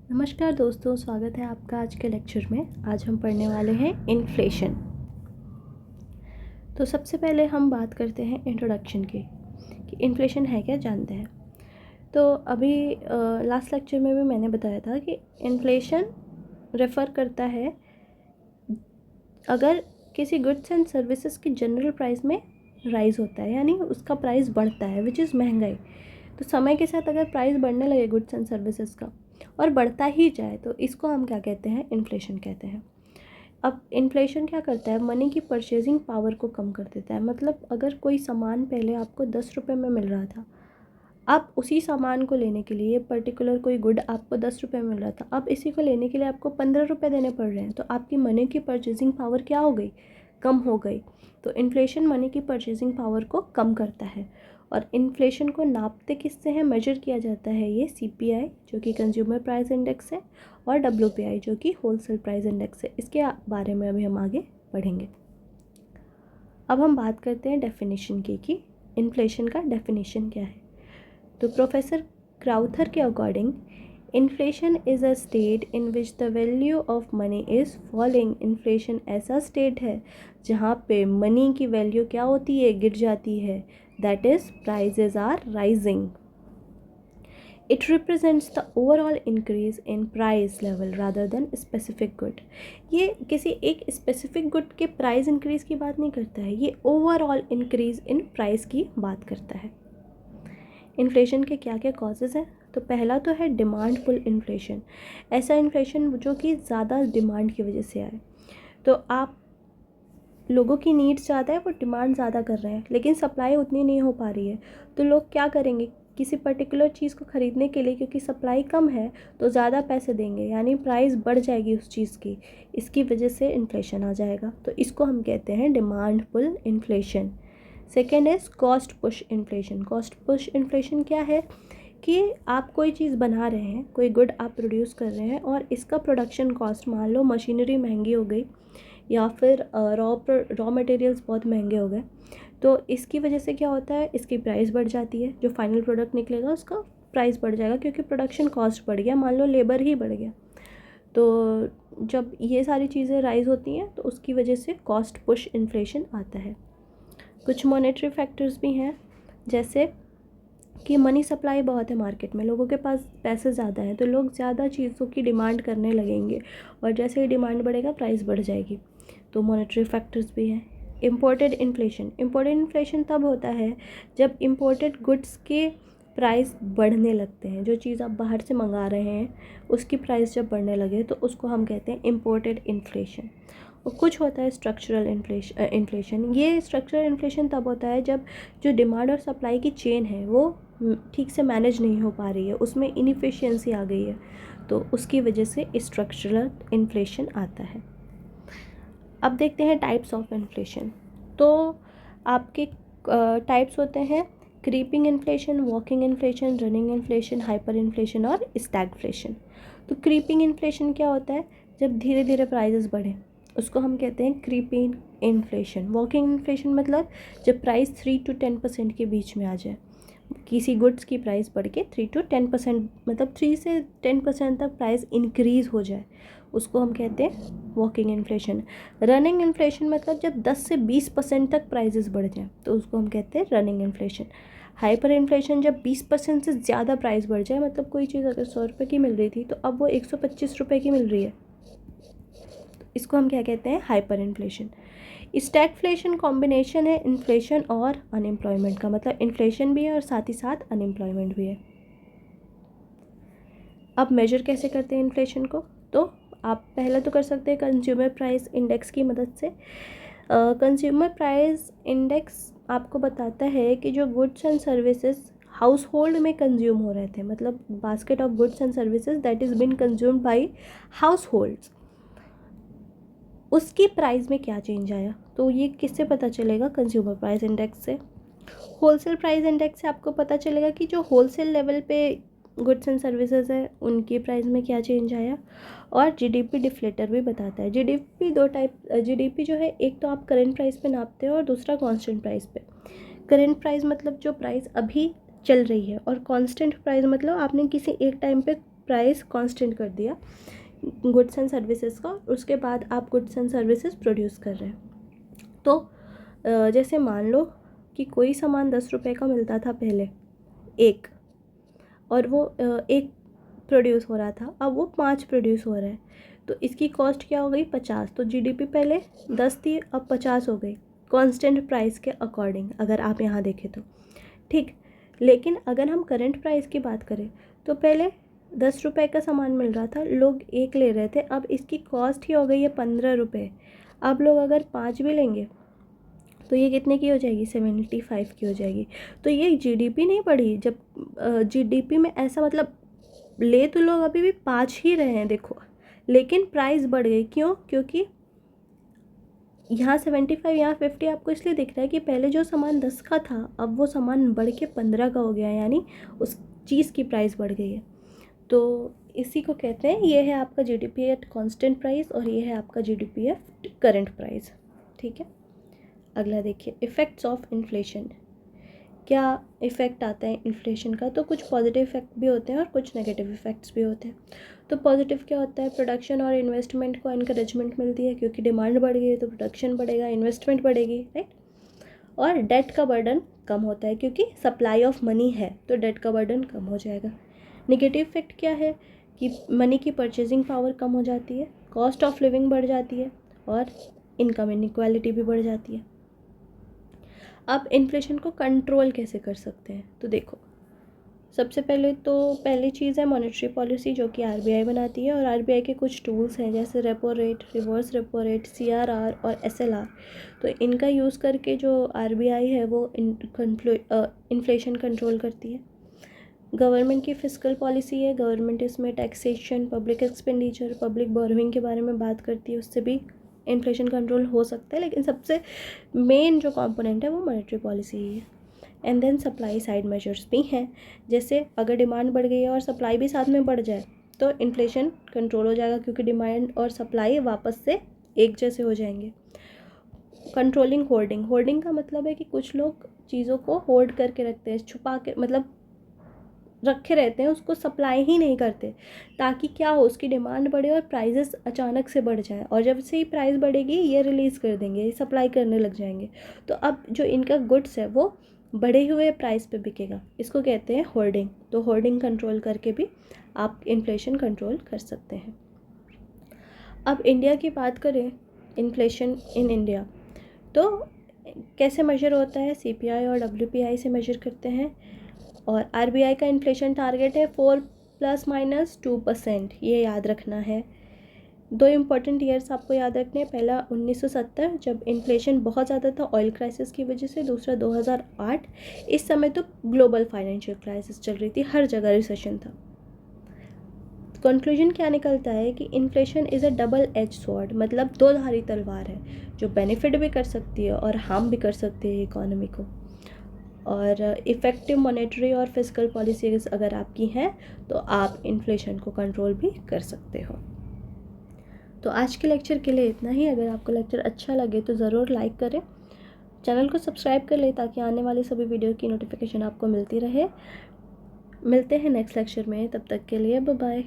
नमस्कार दोस्तों, स्वागत है आपका आज के लेक्चर में। आज हम पढ़ने वाले हैं इन्फ्लेशन। तो सबसे पहले हम बात करते हैं इंट्रोडक्शन की कि इन्फ्लेशन है क्या, जानते हैं। तो अभी लास्ट लेक्चर में भी मैंने बताया था कि इन्फ्लेशन रेफ़र करता है अगर किसी गुड्स एंड सर्विसेज की जनरल प्राइस में राइज़ होता है, यानी उसका प्राइस बढ़ता है, विच इज़ महंगाई। तो समय के साथ अगर प्राइस बढ़ने लगे गुड्स एंड सर्विसेज का और बढ़ता ही जाए तो इसको हम क्या कहते हैं, इन्फ्लेशन कहते हैं। अब इन्फ्लेशन क्या करता है, मनी की परचेजिंग पावर को कम कर देता है। मतलब अगर कोई सामान पहले आपको 10 रुपये में मिल रहा था, आप उसी सामान को लेने के लिए, पर्टिकुलर कोई गुड आपको 10 रुपये में मिल रहा था, अब इसी को लेने के लिए आपको 15 रुपये देने पड़ रहे हैं, तो आपकी मनी की परचेजिंग पावर क्या हो गई, कम हो गई। तो इन्फ्लेशन मनी की परचेजिंग पावर को कम करता है। और इन्फ्लेशन को नापते किससे हैं, मेजर किया जाता है ये CPI जो कि कंज्यूमर प्राइस इंडेक्स है, और WPI जो कि होलसेल प्राइस इंडेक्स है। इसके बारे में अभी हम आगे पढ़ेंगे। अब हम बात करते हैं डेफिनेशन की कि इन्फ्लेशन का डेफिनेशन क्या है। तो प्रोफेसर क्राउथर के according inflation is a state in which the value of money is falling. Inflation ऐसा स्टेट है जहाँ पे मनी की वैल्यू क्या होती है, गिर जाती है। That is prices are rising. It represents the overall increase in price level rather than specific good. ये किसी एक स्पेसिफिक गुड के प्राइस इंक्रीज़ की बात नहीं करता है, ये ओवरऑल इंक्रीज़ इन प्राइस की बात करता है। इन्फ्लेशन के क्या क्या कॉजेज़ हैं, तो पहला तो है डिमांड पुल इन्फ्लेशन। ऐसा इन्फ्लेशन जो कि ज़्यादा डिमांड की वजह से आए। तो आप लोगों की नीड्स ज़्यादा है, वो डिमांड ज़्यादा कर रहे हैं, लेकिन सप्लाई उतनी नहीं हो पा रही है, तो लोग क्या करेंगे, किसी पर्टिकुलर चीज़ को ख़रीदने के लिए, क्योंकि सप्लाई कम है तो ज़्यादा पैसे देंगे, यानी प्राइस बढ़ जाएगी उस चीज़ की। इसकी वजह से इन्फ्लेशन आ जाएगा, तो इसको हम कहते हैं demand pull inflation. Second is cost push inflation. Cost push inflation क्या है कि आप कोई चीज़ बना रहे हैं, कोई गुड आप प्रोड्यूस कर रहे हैं, और इसका प्रोडक्शन कॉस्ट, मान लो मशीनरी महंगी हो गई या फिर रॉ मटेरियल्स बहुत महंगे हो गए, तो इसकी वजह से क्या होता है, इसकी प्राइस बढ़ जाती है। जो फाइनल प्रोडक्ट निकलेगा उसका प्राइस बढ़ जाएगा, क्योंकि प्रोडक्शन कॉस्ट बढ़ गया, मान लो लेबर ही बढ़ गया। तो जब ये सारी चीज़ें राइज़ होती हैं तो उसकी वजह से कॉस्ट पुश इन्फ्लेशन आता है। कुछ मॉनेटरी फैक्टर्स भी हैं, जैसे कि मनी सप्लाई बहुत है मार्केट में, लोगों के पास पैसे ज़्यादा हैं, तो लोग ज़्यादा चीज़ों की डिमांड करने लगेंगे, और जैसे ही डिमांड बढ़ेगा प्राइस बढ़ जाएगी। तो मॉनेटरी फैक्टर्स भी हैं। Imported inflation. इम्पोर्टेड इन्फ्लेशन तब होता है जब इम्पोर्टेड गुड्स के प्राइस बढ़ने लगते हैं। जो चीज़ आप बाहर से मंगा रहे हैं उसकी प्राइस जब बढ़ने लगे तो उसको हम कहते हैं इम्पोर्टेड इन्फ्लेशन। और कुछ होता है स्ट्रक्चरल इन्फ्लेशन। ये स्ट्रक्चरल इन्फ्लेशन तब होता है जब जो डिमांड और सप्लाई की चेन है वो ठीक से मैनेज नहीं हो पा रही है, उसमें इनएफिशिएंसी आ गई है, तो उसकी वजह से स्ट्रक्चरल इन्फ्लेशन आता है। अब देखते हैं टाइप्स ऑफ इन्फ्लेशन। तो आपके टाइप्स होते हैं creeping inflation, walking inflation, running inflation, hyper inflation और स्टैगफ्लेशन। तो क्रीपिंग इन्फ्लेशन क्या होता है, जब धीरे धीरे प्राइजेस बढ़े उसको हम कहते हैं क्रीपिंग इन्फ्लेशन। वॉकिंग इन्फ्लेशन मतलब जब प्राइस 3 to 10% के बीच में आ जाए, किसी गुड्स की प्राइस बढ़ के 3 to 10%, मतलब 3 से 10% तक प्राइस इंक्रीज़ हो जाए, उसको हम कहते हैं वॉकिंग इन्फ्लेशन। रनिंग इन्फ्लेशन मतलब जब 10 से 20% तक प्राइजेस बढ़ जाए तो उसको हम कहते हैं रनिंग इन्फ्लेशन। हाइपर इन्फ्लेशन जब 20% से ज़्यादा प्राइस बढ़ जाए, मतलब कोई चीज़ अगर 100 रुपये की मिल रही थी तो अब वो 125 रुपये की मिल रही है, तो इसको हम क्या कहते हैं, हाइपर इन्फ्लेशन। स्टैगफ्लेशन कॉम्बिनेशन है इन्फ्लेशन और अनएम्प्लॉयमेंट का, मतलब इन्फ्लेशन भी है और साथ ही साथ अनएम्प्लॉयमेंट भी है। अब मेजर कैसे करते हैं इन्फ्लेशन को, तो आप पहले तो कर सकते हैं कंज्यूमर प्राइस इंडेक्स की मदद से। कंज्यूमर प्राइस इंडेक्स आपको बताता है कि जो goods and services house hold में कंज्यूम हो रहे थे, मतलब basket of goods and services that is been consumed by house holds, उसकी प्राइस में क्या चेंज आया। तो ये किससे पता चलेगा, कंज्यूमर प्राइस इंडेक्स से। होलसेल प्राइस इंडेक्स से आपको पता चलेगा कि जो होलसेल लेवल पे गुड्स एंड सर्विसेज है उनकी प्राइस में क्या चेंज आया। और जीडीपी डिफ्लेटर भी बताता है। जीडीपी दो टाइप, जीडीपी जो है, एक तो आप करेंट प्राइस पे नापते हो और दूसरा कांस्टेंट प्राइस पे। करेंट प्राइस मतलब जो प्राइस अभी चल रही है, और कांस्टेंट प्राइस मतलब आपने किसी एक टाइम पे प्राइस कांस्टेंट कर दिया गुड्स एंड सर्विसेज का, उसके बाद आप गुड्स एंड सर्विसेज प्रोड्यूस कर रहे हैं। तो जैसे मान लो कि कोई सामान 10 रुपये का मिलता था पहले एक, और वो एक प्रोड्यूस हो रहा था, अब वो 5 प्रोड्यूस हो रहा है, तो इसकी कॉस्ट क्या हो गई 50। तो जीडीपी पहले 10 थी, अब 50 हो गई कांस्टेंट प्राइस के अकॉर्डिंग, अगर आप यहाँ देखें तो ठीक। लेकिन अगर हम करंट प्राइस की बात करें तो पहले 10 रुपये का सामान मिल रहा था, लोग एक ले रहे थे, अब इसकी कॉस्ट ही हो गई है 15 रुपये। अब लोग अगर 5 भी लेंगे तो ये कितने की हो जाएगी 75 की हो जाएगी। तो ये जीडीपी नहीं बढ़ी, जब जीडीपी में ऐसा मतलब ले तो लोग अभी भी 5 ही रहे हैं देखो, लेकिन प्राइस बढ़ गई। क्यों? क्योंकि यहाँ 75 यहाँ 50 आपको इसलिए दिख रहा है कि पहले जो सामान 10 का था अब वो सामान बढ़ के 15 का हो गया, यानी उस चीज़ की प्राइस बढ़ गई है। तो इसी को कहते हैं, ये है आपका जीडीपी एट कांस्टेंट प्राइस और ये है आपका जीडीपी एट करंट प्राइस। ठीक है, अगला देखिए इफ़ेक्ट्स ऑफ इन्फ्लेशन। क्या इफ़ेक्ट आता है इन्फ्लेशन का? तो कुछ पॉजिटिव इफ़ेक्ट भी होते हैं और कुछ नेगेटिव इफ़ेक्ट्स भी होते हैं। तो पॉजिटिव क्या होता है? प्रोडक्शन और इन्वेस्टमेंट को इनकरेजमेंट मिलती है, क्योंकि डिमांड बढ़ गई है तो प्रोडक्शन बढ़ेगा, इन्वेस्टमेंट बढ़ेगी, राइट। और डेट का बर्डन कम होता है, क्योंकि सप्लाई ऑफ मनी है तो डेट का बर्डन कम हो जाएगा। नेगेटिव इफ़ेक्ट क्या है कि मनी की परचेजिंग पावर कम हो जाती है, कॉस्ट ऑफ लिविंग बढ़ जाती है और इनकम इनइक्वालिटी भी बढ़ जाती है। अब इन्फ्लेशन को कंट्रोल कैसे कर सकते हैं? तो देखो, सबसे पहली चीज़ है मॉनेटरी पॉलिसी, जो कि आरबीआई बनाती है, और आरबीआई के कुछ टूल्स हैं जैसे repo rate, reverse repo rate, CRR और एसएलआर। तो इनका यूज़ करके जो आरबीआई है वो इन्फ्लेशन कंट्रोल करती है। गवर्नमेंट की फिस्कल पॉलिसी है, गवर्नमेंट इसमें taxation, public expenditure, public borrowing के बारे में बात करती है, उससे भी इन्फ्लेशन कंट्रोल हो सकता है, लेकिन सबसे मेन जो कंपोनेंट है वो मॉनेटरी पॉलिसी ही है। And then supply side measures भी हैं, जैसे अगर डिमांड बढ़ गई है और सप्लाई भी साथ में बढ़ जाए तो इन्फ्लेशन कंट्रोल हो जाएगा, क्योंकि डिमांड और सप्लाई वापस से एक जैसे हो जाएंगे। कंट्रोलिंग होर्डिंग, होर्डिंग का मतलब है कि कुछ लोग चीज़ों को होल्ड करके रखते हैं, छुपा के मतलब रखे रहते हैं, उसको सप्लाई ही नहीं करते, ताकि क्या हो, उसकी डिमांड बढ़े और प्राइजेस अचानक से बढ़ जाए, और जब से ही प्राइस बढ़ेगी ये रिलीज़ कर देंगे, ये सप्लाई करने लग जाएंगे, तो अब जो इनका गुड्स है वो बढ़े हुए प्राइस पे बिकेगा, इसको कहते हैं होर्डिंग। तो होर्डिंग कंट्रोल करके भी आप इन्फ्लेशन कंट्रोल कर सकते हैं। अब इंडिया की बात करें, इन्फ्लेशन इन इंडिया तो कैसे मेजर होता है? सीपीआई और डब्ल्यूपीआई से मेजर करते हैं, और आरबीआई का इन्फ्लेशन टारगेट है 4 ± 2%, ये याद रखना है। 2 इम्पॉर्टेंट ईयर्स आपको याद रखने हैं, पहला 1970 जब इन्फ्लेशन बहुत ज़्यादा था ऑयल क्राइसिस की वजह से, दूसरा 2008, इस समय तो ग्लोबल फाइनेंशियल क्राइसिस चल रही थी, हर जगह रिसेशन था। कंक्लूजन क्या निकलता है कि inflation is a double edge sword, मतलब दो धारी तलवार है, जो बेनिफिट भी कर सकती है और हार्म भी कर सकती है इकोनॉमी को। और इफ़ेक्टिव मॉनेटरी और फिस्कल पॉलिसीज अगर आपकी हैं तो आप इन्फ्लेशन को कंट्रोल भी कर सकते हो। तो आज के लेक्चर के लिए इतना ही। अगर आपको लेक्चर अच्छा लगे तो ज़रूर लाइक करें, चैनल को सब्सक्राइब कर लें ताकि आने वाली सभी वीडियो की नोटिफिकेशन आपको मिलती रहे। मिलते हैं नेक्स्ट लेक्चर में, तब तक के लिए बाय बाय।